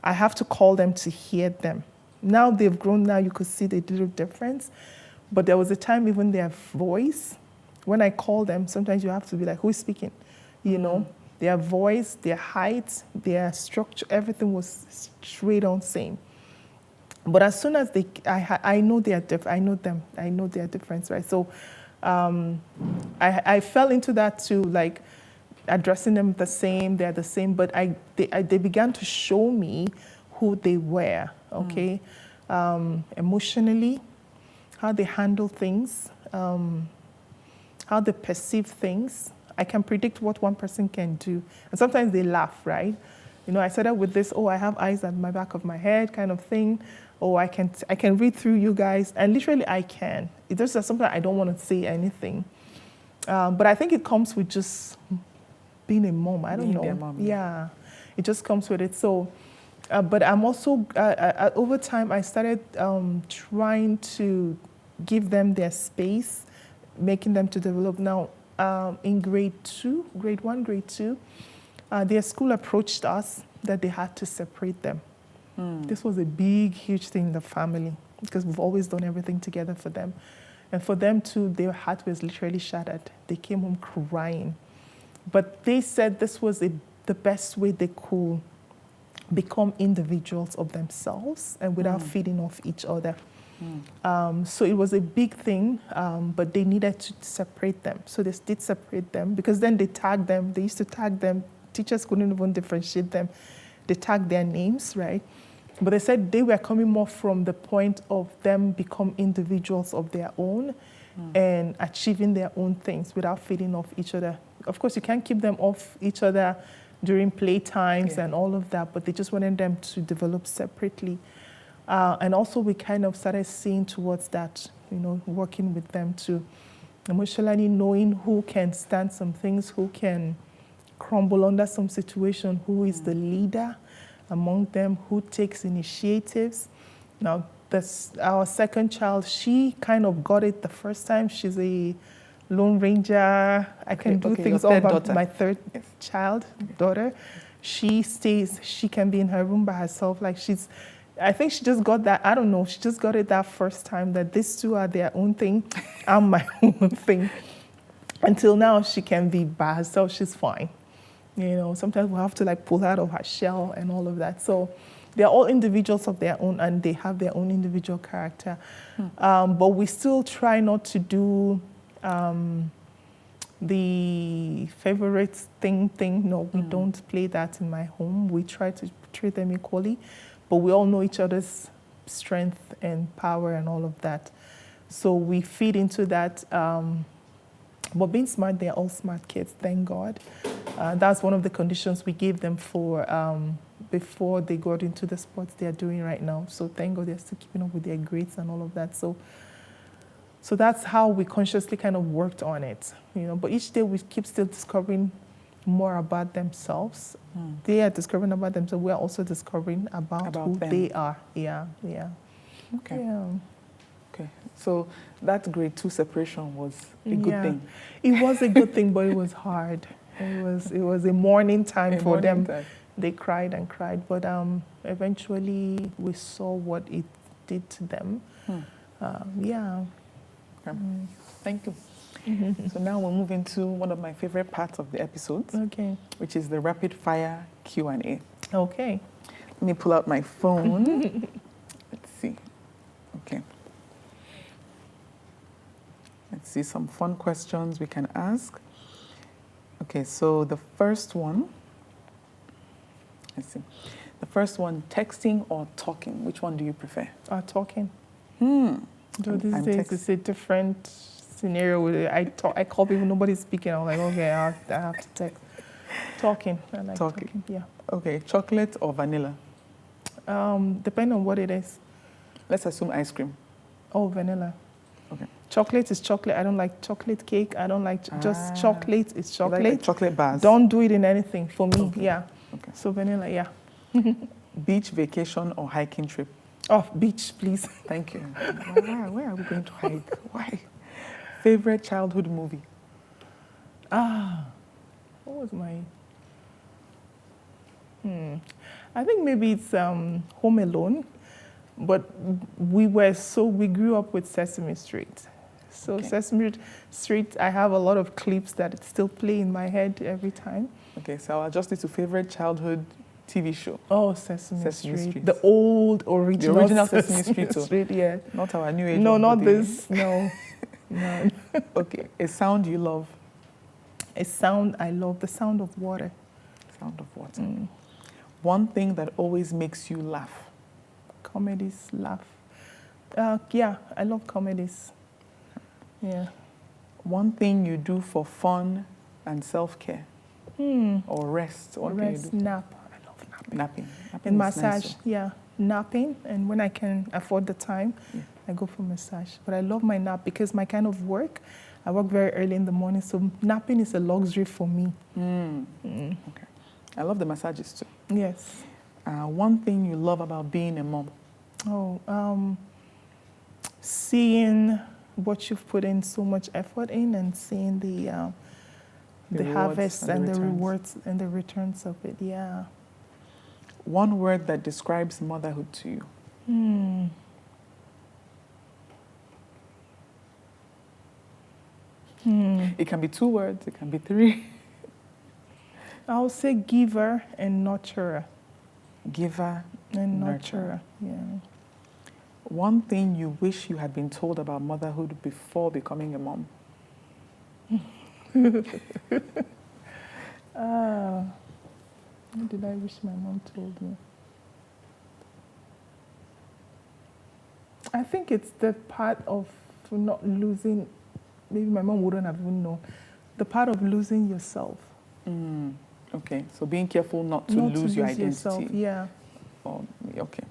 I have to call them to hear them. Now they've grown, now you could see the little difference. But there was a time even their voice, when I call them, sometimes you have to be like, who is speaking? You know, their voice, their height, their structure, everything was straight on same. But as soon as I know they are different, I know them, I know their difference, right? So I fell into that too, like addressing them the same, they're the same, but they began to show me who they were, okay? Emotionally, how they handle things, how they perceive things. I can predict what one person can do. And sometimes they laugh, right? You know, I started with this, oh, I have eyes at my back of my head kind of thing. Oh, I can read through you guys. And literally I can. It's just that sometimes I don't want to say anything. But I think it comes with just being a mom. I don't know. Their mom. Yeah, it just comes with it. So, but I'm also, over time, I started trying to give them their space, making them to develop. Now, in grade 1, grade 2, their school approached us that they had to separate them. This was a big, huge thing in the family because we've always done everything together for them. And for them too, their heart was literally shattered. They came home crying. But they said this was the best way they could become individuals of themselves and without feeding off each other. So it was a big thing, but they needed to separate them. So they did separate them because then they tagged them. They used to tag them. Teachers couldn't even differentiate them. They tagged their names, right? But they said they were coming more from the point of them become individuals of their own and achieving their own things without feeding off each other. Of course, you can't keep them off each other during play times and all of that, but they just wanted them to develop separately. And also we kind of started seeing towards that, you know, working with them to emotionally knowing who can stand some things, who can crumble under some situation, who is the leader among them, who takes initiatives. Now, our second child, she kind of got it the first time. She's a Lone Ranger. I can do things all by my third daughter. She can be in her room by herself. Like I think she just got that, I don't know, she just got it that first time that these two are their own thing, I'm my own thing. Until now, she can be by herself, she's fine. You know, sometimes we have to like pull her out of her shell and all of that. So they're all individuals of their own and they have their own individual character. But we still try not to do the favorite thing. No, we don't play that in my home. We try to treat them equally, but we all know each other's strength and power and all of that. So we feed into that. But being smart, they're all smart kids, thank God. That's one of the conditions we gave them for before they got into the sports they're doing right now. So thank God they're still keeping up with their grades and all of that. So that's how we consciously kind of worked on it, you know. But each day we keep still discovering more about themselves. They are discovering about themselves. We're also discovering about who them. They are. Yeah. Okay. Yeah. Okay. So that grade 2 separation was a good thing. It was a good thing, but it was hard. It was a mourning time for them. Time. They cried and cried, but eventually we saw what it did to them. Yeah. Okay. Thank you. So now we'll move into one of my favorite parts of the episodes, Okay. which is the rapid fire Q&A. Okay. Let me pull out my phone. Let's see. Okay. Let's see some fun questions we can ask. Okay, so the first one, let's see. The first one, texting or talking, which one do you prefer? Talking. Hmm. So these days it's a different scenario. I call people, nobody's speaking. I'm like, okay, I have to text. Talking. I like talking. Yeah. Okay, chocolate or vanilla? Depending on what it is. Let's assume ice cream. Oh, vanilla. Okay. Chocolate is chocolate. I don't like chocolate cake. I don't like just chocolate is chocolate. You like chocolate bars? Don't do it in anything for me. Okay. Yeah. Okay. So vanilla, yeah. Beach vacation or hiking trip? Oh, beach, please. Thank you. Where are we going to hike? Why? Favorite childhood movie? What was my... I think maybe it's Home Alone, but we grew up with Sesame Street. So Okay. Sesame Street, I have a lot of clips that still play in my head every time. Okay, so I'll adjust it to favorite childhood TV show. Oh, Sesame Street. Street. The old original, The original Sesame Street, too. Yeah. Not our new age No, one, not but this. No. No. Okay, a sound you love? A sound I love, the sound of water. Sound of water. One thing that always makes you laugh? Comedies, laugh. Yeah, I love comedies. Yeah. One thing you do for fun and self-care? Or rest? What can you Rest, do? nap. I love napping. Napping. And is massage, nice, yeah. Napping, and when I can afford the time, I go for massage. But I love my nap because my kind of work, I work very early in the morning, so napping is a luxury for me. Okay. I love the massages too. Yes. One thing you love about being a mom? Oh, seeing what you've put in so much effort in, and seeing the harvest and the rewards and the returns of it. Yeah. One word that describes motherhood to you? It can be 2 words, it can be 3. I'll say giver and nurturer. Giver And nurturer. nurturer, yeah. One thing you wish you had been told about motherhood before becoming a mom? What did I wish my mom told me? I think it's the part of not losing, maybe my mom wouldn't have even known, the part of losing yourself. Okay, so being careful not to Not lose your identity. yourself, yeah. Okay.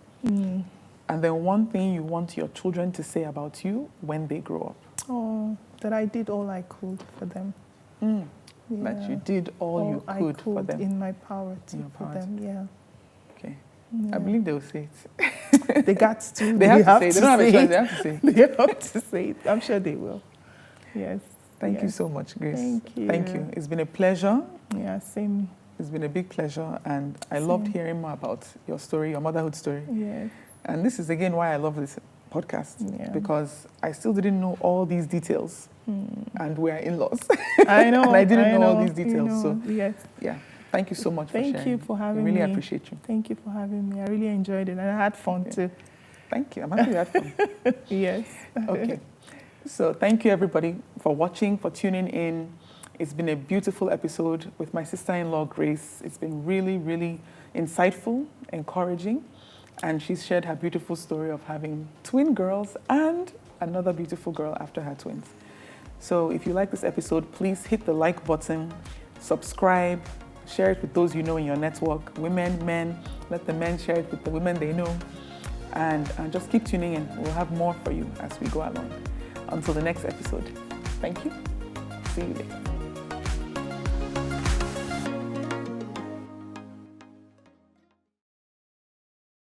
And then one thing you want your children to say about you when they grow up? Oh, that I did all I could for them. That you did all you could for them. In my power to, In your for power them, yeah. Okay. Yeah. I believe they will say it. They got to. They have to say it. They don't have a choice. They have to say it. They have to say it. I'm sure they will. Yes. Thank you so much, Grace. Thank you. Thank you. It's been a pleasure. Yeah, same. It's been a big pleasure, and I loved hearing more about your story, your motherhood story. Yes. And this is again why I love this podcast, because I still didn't know all these details, and we're in-laws. I know. And I didn't know all these details. So yes. yeah, thank you so much for sharing. Thank you for having me. I really appreciate you. Thank you for having me. I really enjoyed it, and I had fun too. Thank you. I'm happy you had fun. Yes. Okay. So thank you everybody for watching, for tuning in. It's been a beautiful episode with my sister-in-law, Grace. It's been really, really insightful, encouraging, and she's shared her beautiful story of having twin girls and another beautiful girl after her twins. So if you like this episode, please hit the like button, subscribe, share it with those you know in your network, women, men, let the men share it with the women they know, and just keep tuning in. We'll have more for you as we go along. Until the next episode, thank you. See you later.